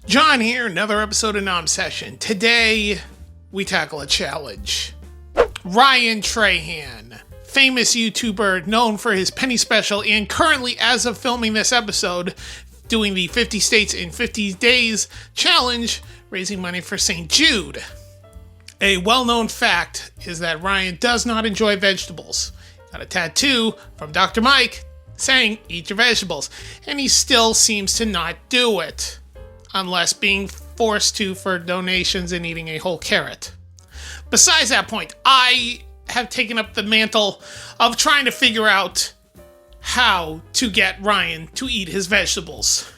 John here, another episode of Nom Session. Today, we tackle a challenge. Ryan Trahan, famous YouTuber known for his penny special and currently, as of filming this episode, doing the 50 States in 50 Days challenge, raising money for St. Jude. A well-known fact is that Ryan does not enjoy vegetables. Got a tattoo from Dr. Mike saying, eat your vegetables, and he still seems to not do it. Unless being forced to for donations and eating a whole carrot. Besides that point, I have taken up the mantle of trying to figure out how to get Ryan to eat his vegetables.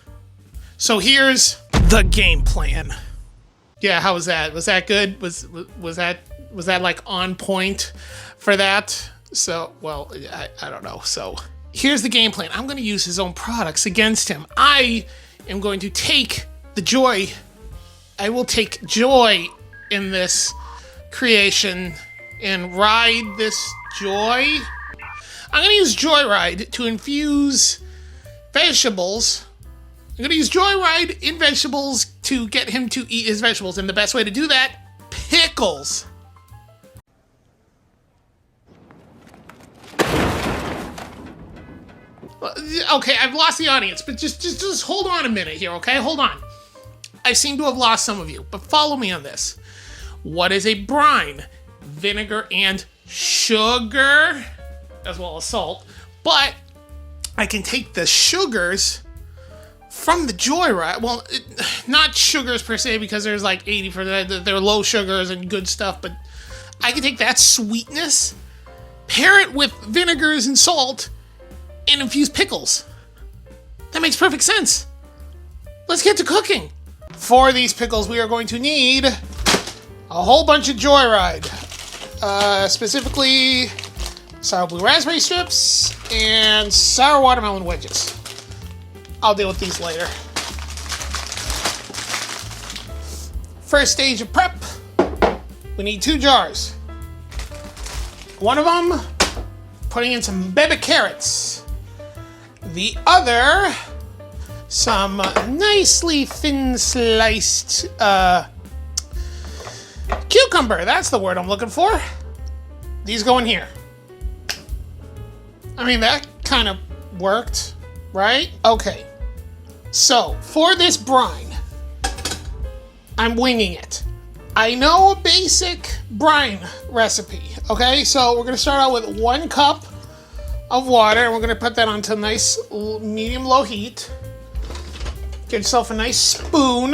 So here's the game plan. Yeah, how was that? Was that good? Was that like on point for that? So, well, I don't know. So here's the game plan. I'm going to use his own products against him. I am going to take I will take joy in this creation and ride this joy. I'm going to use Joyride to infuse vegetables. I'm going to use Joyride in vegetables to get him to eat his vegetables. And the best way to do that, pickles. Okay, I've lost the audience, but just hold on a minute here, okay? Hold on. I seem to have lost some of you, but follow me on this. What is a brine? Vinegar and sugar, as well as salt. But I can take the sugars from the Joyride. Well, not sugars per se, because there's like 80 for that. They're low sugars and good stuff, but I can take that sweetness, pair it with vinegars and salt, and infuse pickles. That makes perfect sense. Let's get to cooking. For these pickles, we are going to need a whole bunch of Joyride. Specifically, sour blue raspberry strips and sour watermelon wedges. I'll deal with these later. First stage of prep, we need 2 jars. One of them, putting in some baby carrots. The other, some nicely thin sliced cucumber. That's the word I'm looking for. These go in here. I mean, that kind of worked, right? Okay. So, for this brine, I'm winging it. I know a basic brine recipe, okay? So, we're going to start out with 1 cup of water, and we're going to put that onto nice medium-low heat. Get yourself a nice spoon.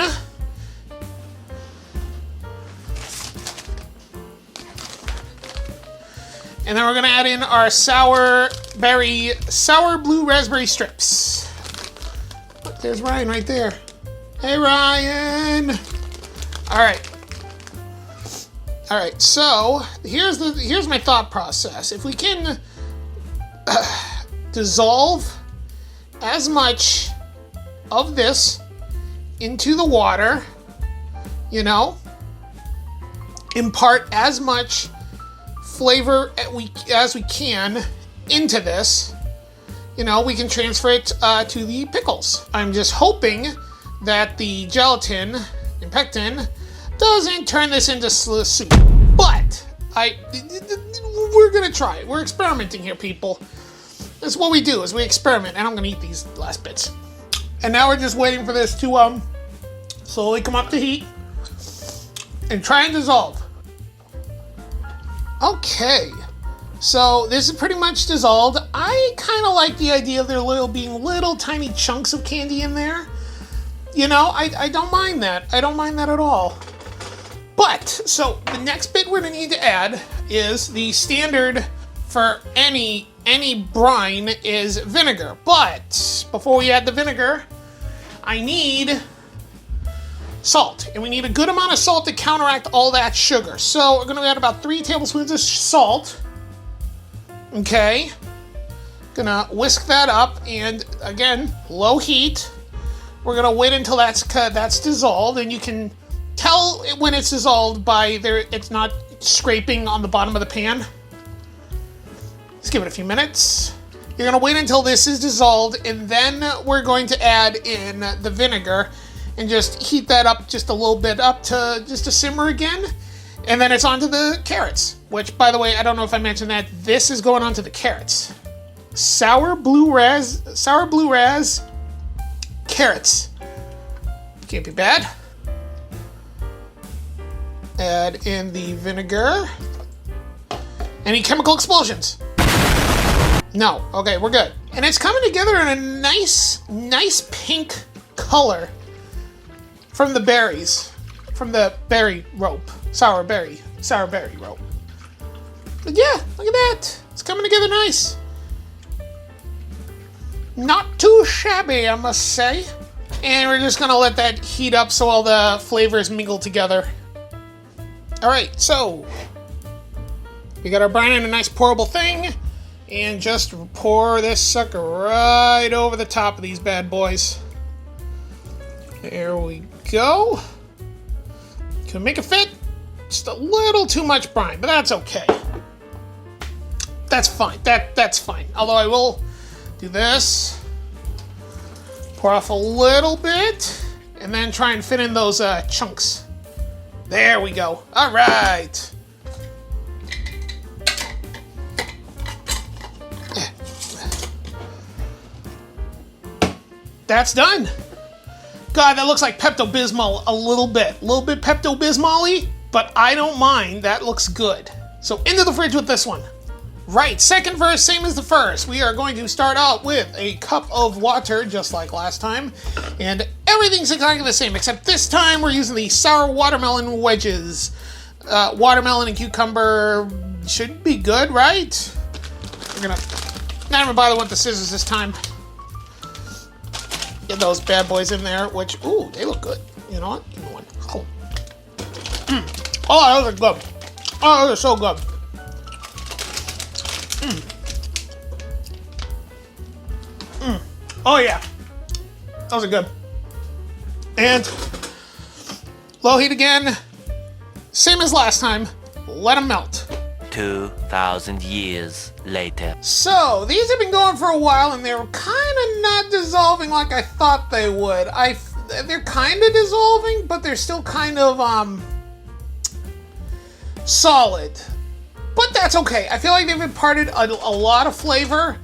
And then we're going to add in our sour blue raspberry strips. There's Ryan right there. Hey, Ryan. All right, so here's my thought process. If we can dissolve as much of this into the water, impart as much flavor as we can into this, we can transfer it to the pickles. I'm just hoping that the gelatin and pectin doesn't turn this into soup, but we're gonna try it. We're experimenting here, people. That's what we do, is we experiment, and I'm gonna eat these last bits. And now we're just waiting for this to slowly come up to heat and try and dissolve. Okay, so this is pretty much dissolved. I kind of like the idea of there being little tiny chunks of candy in there. I don't mind that. I don't mind that at all. But, so the next bit we're going to need to add is the standard for any brine is vinegar. But before we add the vinegar, I need salt. And we need a good amount of salt to counteract all that sugar. So we're going to add about 3 tablespoons of salt. Okay. Gonna whisk that up, and again, low heat. We're gonna wait until that's dissolved, and you can tell when it's dissolved by it's not scraping on the bottom of the pan. Let's give it a few minutes. You're gonna wait until this is dissolved, and then we're going to add in the vinegar. and just heat that up just a little bit up to just to simmer again. And then it's onto the carrots, which, by the way, I don't know if I mentioned that, this is going onto the carrots. Sour blue ras, carrots. Can't be bad. Add in the vinegar. Any chemical explosions? No. Okay, we're good. And it's coming together in a nice pink color from the berries. From the berry rope. Sour berry rope. But yeah, look at that. It's coming together nice. Not too shabby, I must say. And we're just gonna let that heat up so all the flavors mingle together. Alright, so we got our brine in a nice pourable thing. And just pour this sucker right over the top of these bad boys. There we go. Can make it fit. Just a little too much brine, but that's okay. That's fine. That's fine. Although I will do this. Pour off a little bit. And then try and fit in those chunks. There we go. All right. That's done. God, that looks like Pepto-Bismol a little bit. A little bit Pepto-Bismol-y, but I don't mind. That looks good. So into the fridge with this one. Right, second verse, same as the first. We are going to start out with a cup of water, just like last time. And everything's exactly the same, except this time we're using the sour watermelon wedges. Watermelon and cucumber should be good, right? We're gonna not even bother with the scissors this time. Get those bad boys in there, which, ooh, they look good. You know what? Give me one. Oh, oh those are good. Oh, those are so good. Oh, yeah. Those are good. And low heat again. Same as last time. Let them melt. 2,000 years later. So, these have been going for a while, and they're kind of not dissolving like I thought they would. They're kind of dissolving, but they're still kind of, solid. But that's okay. I feel like they've imparted a lot of flavor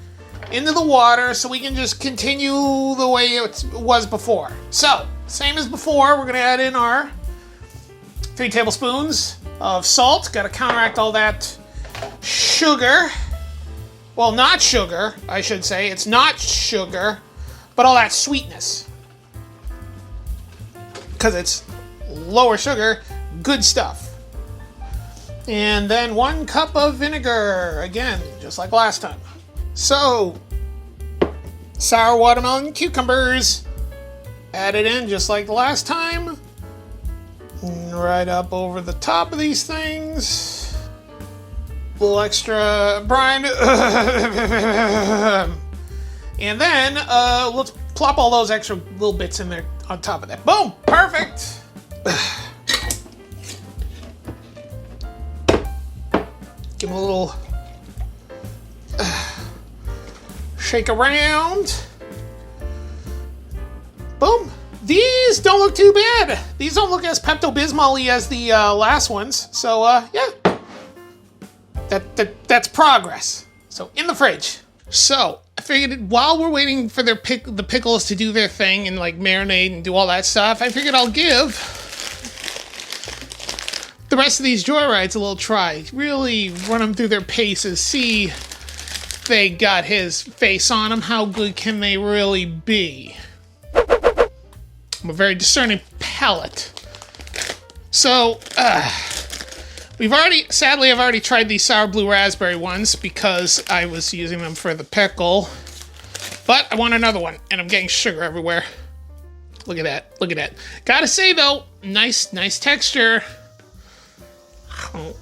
into the water, so we can just continue the way it was before. So, same as before, we're going to add in our 3 tablespoons of salt. Got to counteract all that sugar. Well, not sugar, I should say. It's not sugar, but all that sweetness. Because it's lower sugar, good stuff. And then 1 cup of vinegar, again, just like last time. So, sour watermelon and cucumbers. Add it in just like the last time. Right up over the top of these things. A little extra brine. And then, let's plop all those extra little bits in there on top of that. Boom! Perfect! Give them a little shake around. Boom. These don't look too bad. These don't look as Pepto-Bismol-y as the last ones. So, yeah. That's progress. So, in the fridge. So, I figured while we're waiting for the pickles to do their thing and, like, marinate and do all that stuff, I figured I'll give the rest of these Joyrides a little try. Really run them through their paces, see if they got his face on them. How good can they really be? I'm a very discerning palate. So, sadly, I've already tried these sour blue raspberry ones because I was using them for the pickle. But I want another one, and I'm getting sugar everywhere. Look at that, look at that. Gotta say though, nice texture. Oh.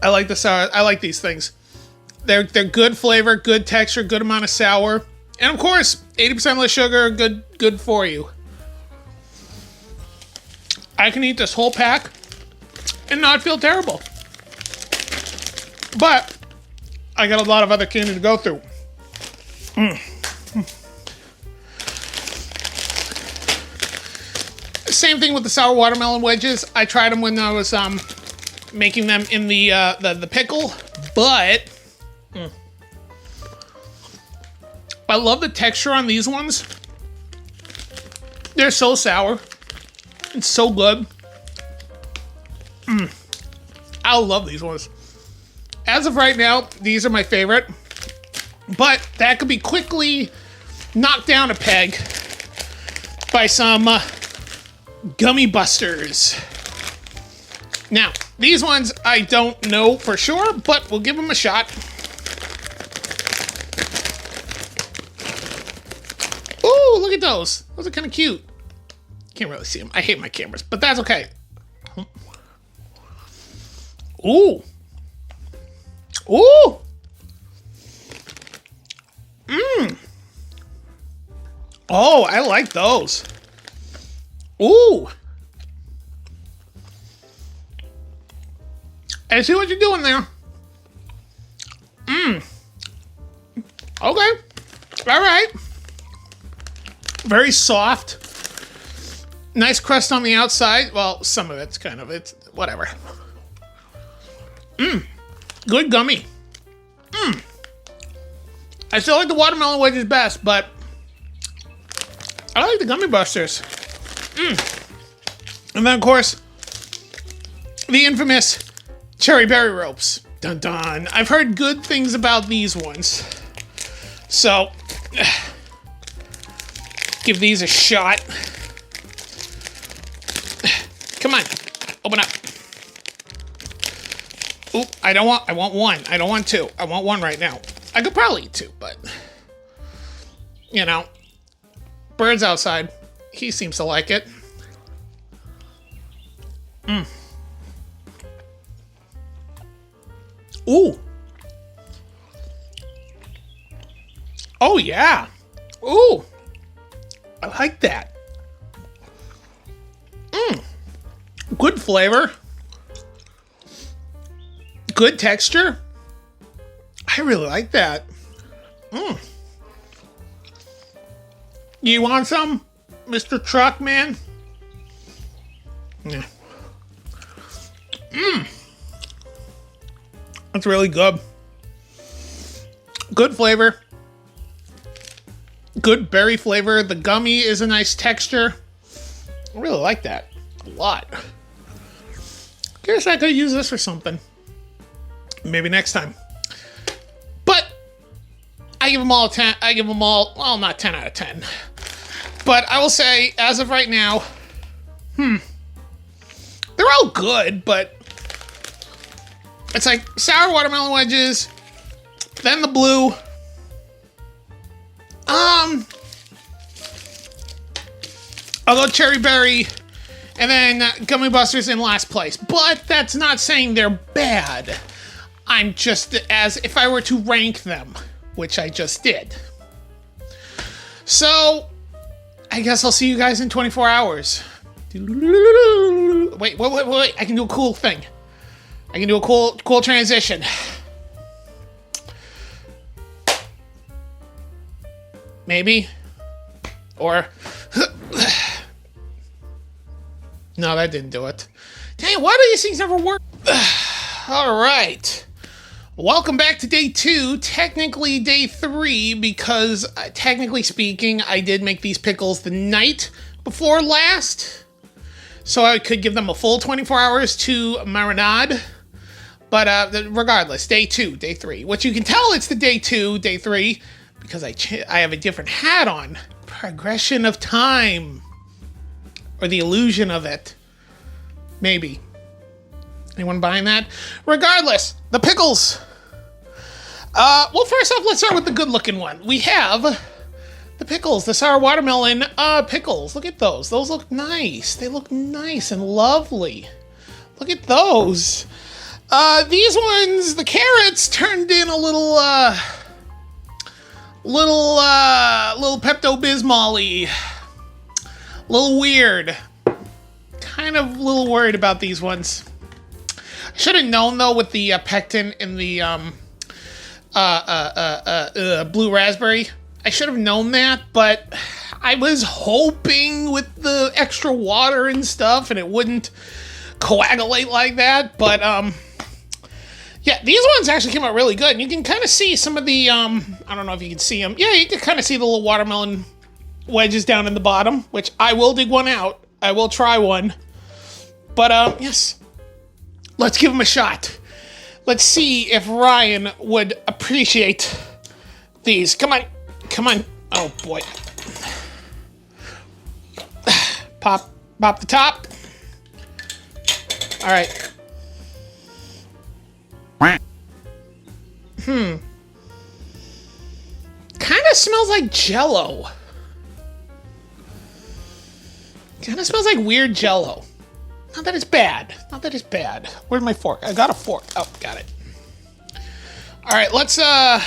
I like the sour. I like these things. They're good flavor, good texture, good amount of sour, and of course, 80% less sugar. Good for you. I can eat this whole pack and not feel terrible. But I got a lot of other candy to go through. Same thing with the sour watermelon wedges. I tried them when I was making them in the pickle, but I love the texture on these ones. They're so sour. It's so good. I love these ones. As of right now, these are my favorite, but that could be quickly knocked down a peg by some gummy busters. Now, these ones I don't know for sure, but we'll give them a shot. Ooh, look at those. Those are kind of cute. Can't really see them. I hate my cameras, but that's okay. Ooh. Ooh. Oh, I like those. Ooh. I see what you're doing there. Okay. All right. Very soft. Nice crust on the outside. Well, some of it's whatever. Good gummy. I still like the watermelon wedges best, but I like the gummy busters. And then, of course, the infamous cherry berry ropes. Dun dun. I've heard good things about these ones. So, give these a shot. Come on. Open up. Oop, I want one. I don't want two. I want one right now. I could probably eat two, but, you know, Bird's outside. He seems to like it. Ooh. Oh, yeah. Ooh. I like that. Good flavor. Good texture. I really like that. You want some, Mr. Truckman? Yeah. That's really good. Good flavor. Good berry flavor. The gummy is a nice texture. I really like that a lot. Guess I could use this for something. Maybe next time. But I give them all 10. I give them all, well, not 10 out of 10. But I will say, as of right now, they're all good, but it's like sour watermelon wedges, then the blue. I'll go cherry berry, and then gummy busters in last place. But that's not saying they're bad. I'm just, as if I were to rank them, which I just did. So, I guess I'll see you guys in 24 hours. Wait. I can do a cool thing. I can do a cool transition. Maybe. Or... No, that didn't do it. Dang, why do these things never work? All right. Welcome back to day 2. Technically day 3, because technically speaking, I did make these pickles the night before last. So I could give them a full 24 hours to marinade. But regardless, day 2, day 3. Which you can tell it's the day 2, day 3, because I have a different hat on. Progression of time. Or the illusion of it. Maybe. Anyone buying that? Regardless, the pickles. Well, first off, let's start with the good-looking one. We have the pickles, the sour watermelon pickles. Look at those. Those look nice. They look nice and lovely. Look at those. These ones, the carrots turned in a little Pepto-Bismol-y. A little weird. Kind of a little worried about these ones. I should have known, though, with the pectin in the blue raspberry. I should have known that, but I was hoping with the extra water and stuff and it wouldn't coagulate like that. But yeah, these ones actually came out really good. And you can kind of see some of the, I don't know if you can see them. Yeah, you can kind of see the little watermelon wedges down in the bottom, which I will dig one out. I will try one. But yes, let's give them a shot. Let's see if Ryan would appreciate these. Come on. Come on. Oh, boy. Pop the top. All right. Kind of smells like Jell-O. Kind of smells like weird Jell-O. Not that it's bad. Not that it's bad. Where's my fork? I got a fork. Oh, got it. All right, let's, oh,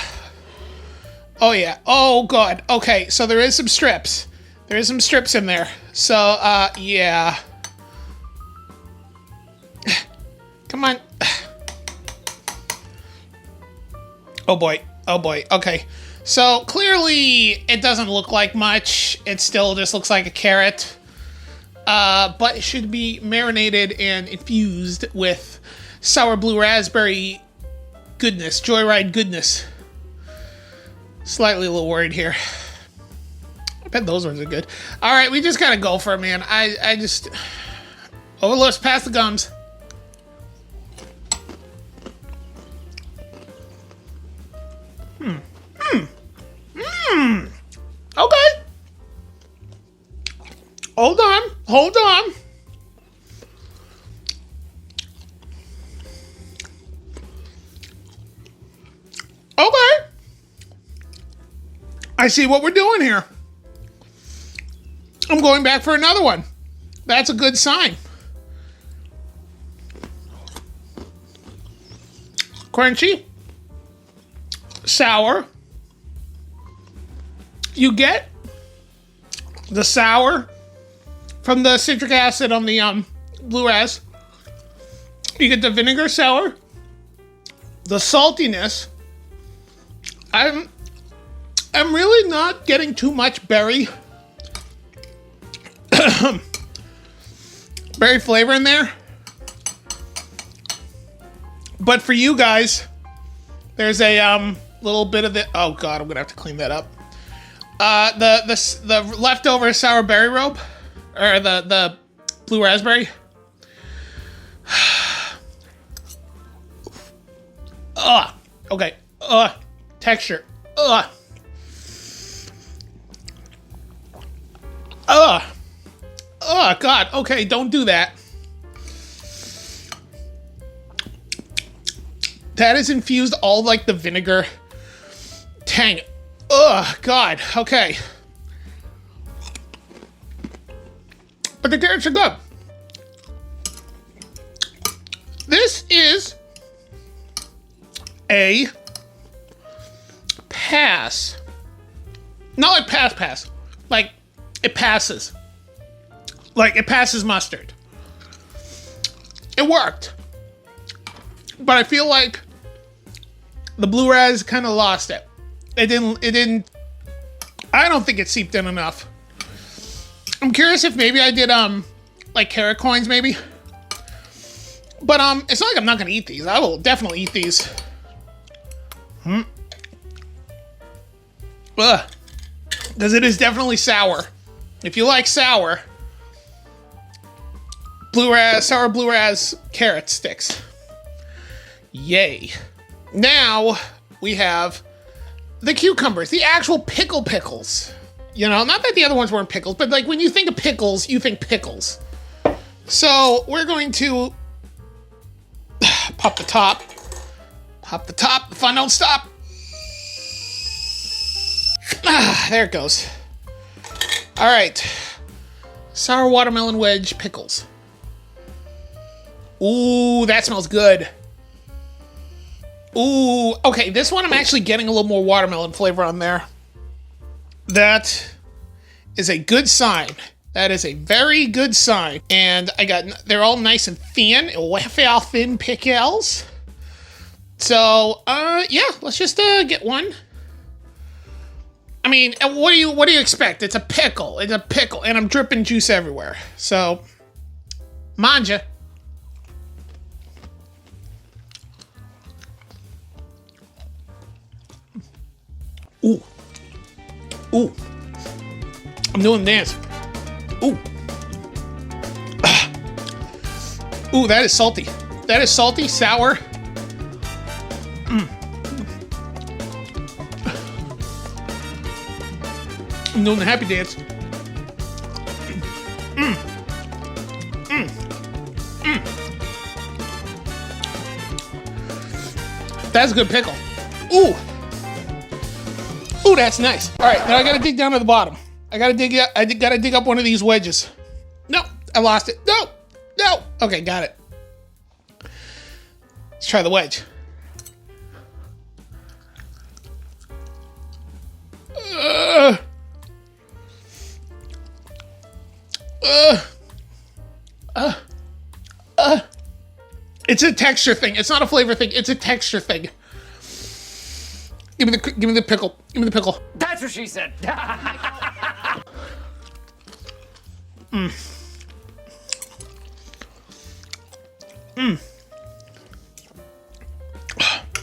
yeah. Oh, God. Okay, so there is some strips. There is some strips in there. So, yeah. Come on. Oh, boy. Oh, boy. Okay. So, clearly, it doesn't look like much. It still just looks like a carrot. But it should be marinated and infused with sour blue raspberry goodness, Joyride goodness. Slightly a little worried here. I bet those ones are good. All right, we just gotta go for it, man. I just... Oh, let's pass the gums. Okay. Hold on. Hold on. Okay. I see what we're doing here. I'm going back for another one. That's a good sign. Crunchy. Sour. You get the sour from the citric acid on the blue ras. You get the vinegar sour. The saltiness. I'm really not getting too much berry berry flavor in there. But for you guys, there's a little bit of the, oh God, I'm gonna have to clean that up. The leftover sour berry rope, or the blue raspberry. Okay. Texture. God. Okay, don't do that. That is infused all like the vinegar tang. God. Okay. But the carrots are good. This is a pass. Not like pass. Like, it passes. Like, it passes mustard. It worked. But I feel like the blue ras kind of lost it. It didn't, I don't think it seeped in enough. I'm curious if maybe I did, like carrot coins maybe. But, it's not like I'm not gonna eat these. I will definitely eat these. Because it is definitely sour. If you like sour, sour blue ras carrot sticks. Yay. Now we have the cucumbers, the actual pickles. You know, not that the other ones weren't pickles, but like when you think of pickles, you think pickles. So we're going to pop the top. The fun don't stop. There it goes. All right. Sour watermelon wedge pickles. Ooh, that smells good. Ooh, okay, this one I'm actually getting a little more watermelon flavor on there. That is a good sign. That is a very good sign. And they're all nice and thin, waffle thin pickles. So, yeah, let's just get one. I mean, what do you expect? It's a pickle. It's a pickle, and I'm dripping juice everywhere. So, manja. Ooh. Ooh. I'm doing the dance. Ooh. Ooh, that is salty. That is salty, sour. I'm doing the happy dance. That's a good pickle. Ooh. Ooh, that's nice. All right, now I gotta dig down to the bottom. I gotta dig up one of these wedges. No, I lost it. No. Okay, got it. Let's try the wedge. It's a texture thing. It's not a flavor thing. It's a texture thing. Give me the pickle. Give me the pickle. That's what she said.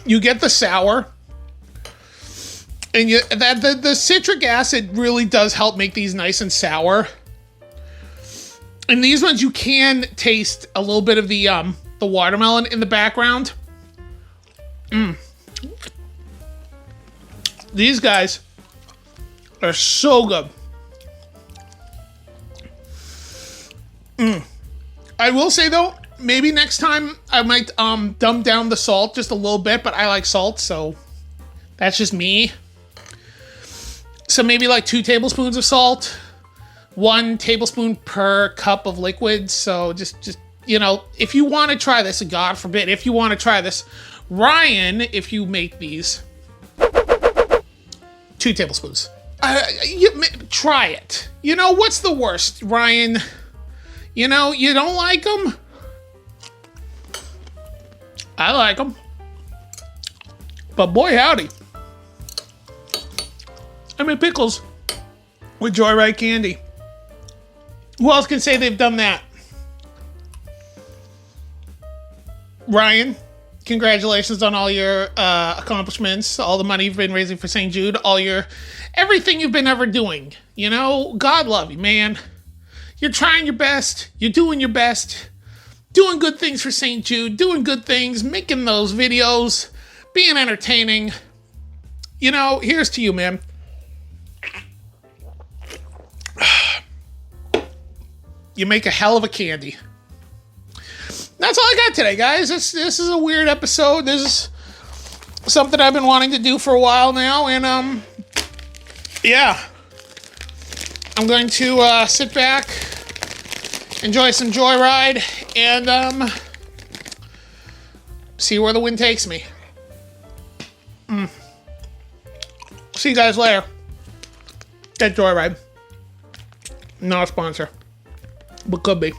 You get the sour, and the citric acid really does help make these nice and sour. And these ones you can taste a little bit of the watermelon in the background. These guys are so good. I will say though, maybe next time I might dumb down the salt just a little bit, but I like salt, so that's just me. So maybe like 2 tablespoons of salt, 1 tablespoon per cup of liquid. So just you know, if you want to try this, and God forbid, if you want to try this, Ryan, if you make these, 2 tablespoons. Try it. You know, what's the worst, Ryan? You know, you don't like them? I like them. But boy, howdy. I mean, Pickles with Joyride Candy. Who else can say they've done that? Ryan, congratulations on all your accomplishments, all the money you've been raising for St. Jude, everything you've been ever doing. You know, God love you, man. You're trying your best. You're doing your best. Doing good things for St. Jude, doing good things, making those videos, being entertaining. You know, here's to you, man. You make a hell of a candy. That's all I got today, guys. This is a weird episode. This is something I've been wanting to do for a while now, and yeah. I'm going to sit back, enjoy some Joyride, and see where the wind takes me. See you guys later. That Joyride. Not a sponsor, but could be.